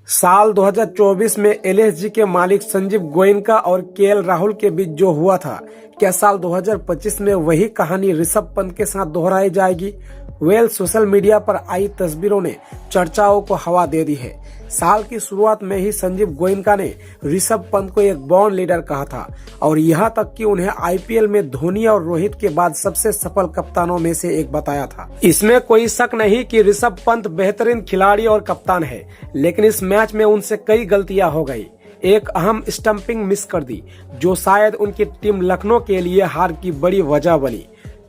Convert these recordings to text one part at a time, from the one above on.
साल 2024 में एलएसजी के मालिक संजीव गोयनका और केएल राहुल के बीच जो हुआ था, क्या साल 2025 में वही कहानी ऋषभ पंत के साथ दोहराई जाएगी? सोशल मीडिया पर आई तस्वीरों ने चर्चाओं को हवा दे दी है। साल की शुरुआत में ही संजीव गोयनका ने ऋषभ पंत को एक बॉर्न लीडर कहा था और यहाँ तक कि उन्हें आईपीएल में धोनी और रोहित के बाद सबसे सफल कप्तानों में से एक बताया था। इसमें कोई शक नहीं कि ऋषभ पंत बेहतरीन खिलाड़ी और कप्तान है, लेकिन इस मैच में उनसे कई गलतियां हो गई। एक अहम स्टंपिंग मिस कर दी, जो शायद उनकी टीम लखनऊ के लिए हार की बड़ी वजह बनी।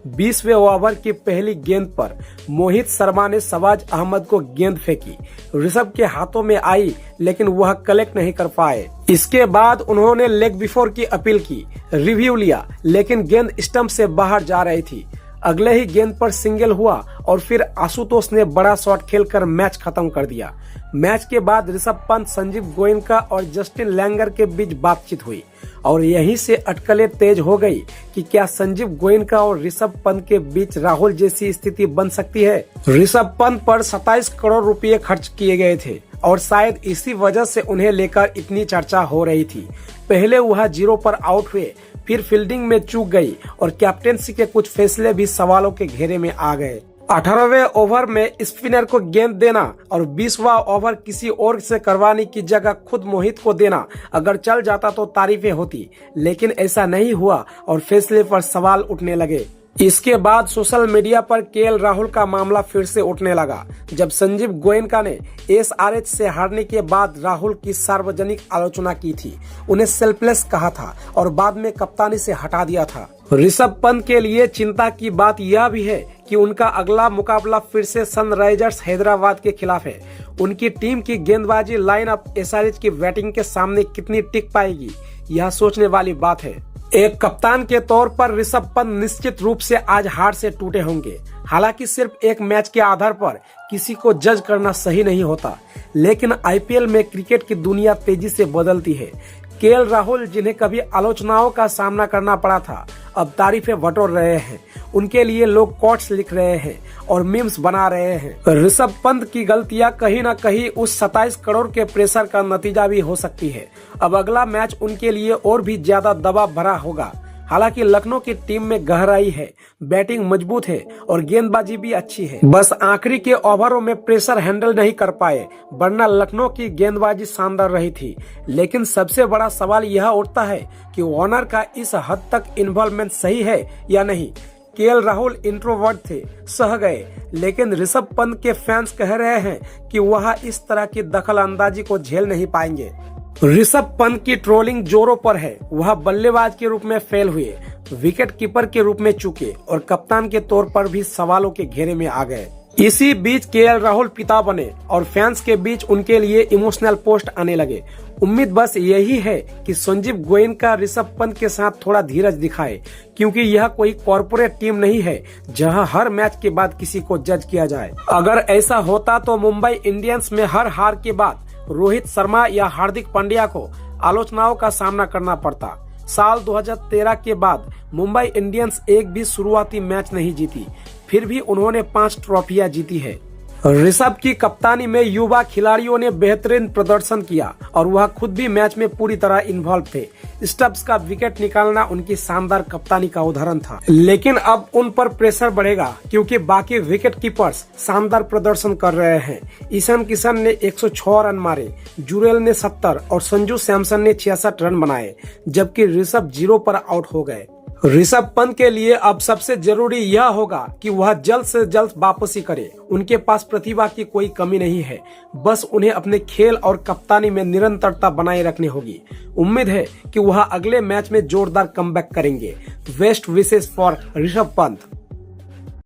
20वें ओवर की पहली गेंद पर मोहित शर्मा ने शहबाज अहमद को गेंद फेंकी। ऋषभ के हाथों में आई, लेकिन वह कलेक्ट नहीं कर पाए। इसके बाद उन्होंने लेग बिफोर की अपील की, रिव्यू लिया, लेकिन गेंद स्टंप से बाहर जा रही थी। अगले ही गेंद पर सिंगल हुआ और फिर आशुतोष ने बड़ा शॉट खेलकर मैच खत्म कर दिया। मैच के बाद ऋषभ पंत, संजीव गोयनका और जस्टिन लैंगर के बीच बातचीत हुई और यहीं से अटकलें तेज हो गई कि क्या संजीव गोयनका और ऋषभ पंत के बीच राहुल जैसी स्थिति बन सकती है। ऋषभ पंत पर 27 करोड़ रुपए खर्च किए गए थे और शायद इसी वजह से उन्हें लेकर इतनी चर्चा हो रही थी। पहले वह 0 पर आउट हुए, फिर फील्डिंग में चूक गई और कैप्टेंसी के कुछ फैसले भी सवालों के घेरे में आ गए। 18वें ओवर में स्पिनर को गेंद देना और 20वां ओवर किसी और से करवाने की जगह खुद मोहित को देना अगर चल जाता तो तारीफें होती, लेकिन ऐसा नहीं हुआ और फैसले पर सवाल उठने लगे। इसके बाद सोशल मीडिया पर केएल राहुल का मामला फिर से उठने लगा, जब संजीव गोयनका ने एसआरएच से हारने के बाद राहुल की सार्वजनिक आलोचना की थी, उन्हें सेल्फलेस कहा था और बाद में कप्तानी से हटा दिया था। ऋषभ पंत के लिए चिंता की बात यह भी है कि उनका अगला मुकाबला फिर से सनराइजर्स हैदराबाद के खिलाफ है। उनकी टीम की गेंदबाजी लाइनअप एसआरएच की बैटिंग के सामने कितनी टिक पाएगी, यह सोचने वाली बात है। एक कप्तान के तौर पर ऋषभ पंत निश्चित रूप से आज हार से टूटे होंगे। हालांकि सिर्फ एक मैच के आधार पर किसी को जज करना सही नहीं होता, लेकिन आईपीएल में क्रिकेट की दुनिया तेजी से बदलती है। केएल राहुल, जिन्हें कभी आलोचनाओं का सामना करना पड़ा था, अब तारीफें बटोर रहे हैं। उनके लिए लोग कोट्स लिख रहे हैं और मीम्स बना रहे हैं। ऋषभ पंत की गलतियां कहीं न कहीं उस 27 करोड़ के प्रेशर का नतीजा भी हो सकती है। अब अगला मैच उनके लिए और भी ज्यादा दबाव भरा होगा। हालांकि लखनऊ की टीम में गहराई है, बैटिंग मजबूत है और गेंदबाजी भी अच्छी है। बस आखिरी के ओवरों में प्रेशर हैंडल नहीं कर पाए, वरना लखनऊ की गेंदबाजी शानदार रही थी। लेकिन सबसे बड़ा सवाल यह उठता है कि वार्नर का इस हद तक इन्वॉल्वमेंट सही है या नहीं। केएल राहुल इंट्रोवर्ट थे, सह गए, लेकिन ऋषभ पंत के फैंस कह रहे हैं कि वह इस तरह की दखल अंदाजी को झेल नहीं पाएंगे। ऋषभ पंत की ट्रोलिंग जोरों पर है। वह बल्लेबाज के रूप में फेल हुए, विकेट कीपर के रूप में चूके और कप्तान के तौर पर भी सवालों के घेरे में आ गए। इसी बीच केएल राहुल पिता बने और फैंस के बीच उनके लिए इमोशनल पोस्ट आने लगे। उम्मीद बस यही है कि संजीव गोयनका ऋषभ पंत के साथ थोड़ा धीरज दिखाए, क्योंकि यह कोई कॉर्पोरेट टीम नहीं है जहां हर मैच के बाद किसी को जज किया जाए। अगर ऐसा होता तो मुंबई इंडियंस में हर हार के बाद रोहित शर्मा या हार्दिक पांड्या को आलोचनाओं का सामना करना पड़ता। साल 2013 के बाद मुंबई इंडियंस एक भी शुरुआती मैच नहीं जीती, फिर भी उन्होंने 5 ट्रॉफियां जीती है। ऋषभ की कप्तानी में युवा खिलाड़ियों ने बेहतरीन प्रदर्शन किया और वह खुद भी मैच में पूरी तरह इन्वॉल्व थे। स्टब्स का विकेट निकालना उनकी शानदार कप्तानी का उदाहरण था। लेकिन अब उन पर प्रेशर बढ़ेगा, क्योंकि बाकी विकेट कीपर्स शानदार प्रदर्शन कर रहे हैं। ईशान किशन ने 106 रन मारे, जुरेल ने 70 और संजू सैमसन ने 66 रन बनाए, जबकि ऋषभ 0 पर आउट हो गए। ऋषभ पंत के लिए अब सबसे जरूरी यह होगा कि वह जल्द से जल्द वापसी करे। उनके पास प्रतिभा की कोई कमी नहीं है, बस उन्हें अपने खेल और कप्तानी में निरंतरता बनाए रखनी होगी। उम्मीद है कि वह अगले मैच में जोरदार कमबैक करेंगे। Best wishes for Rishabh Pant.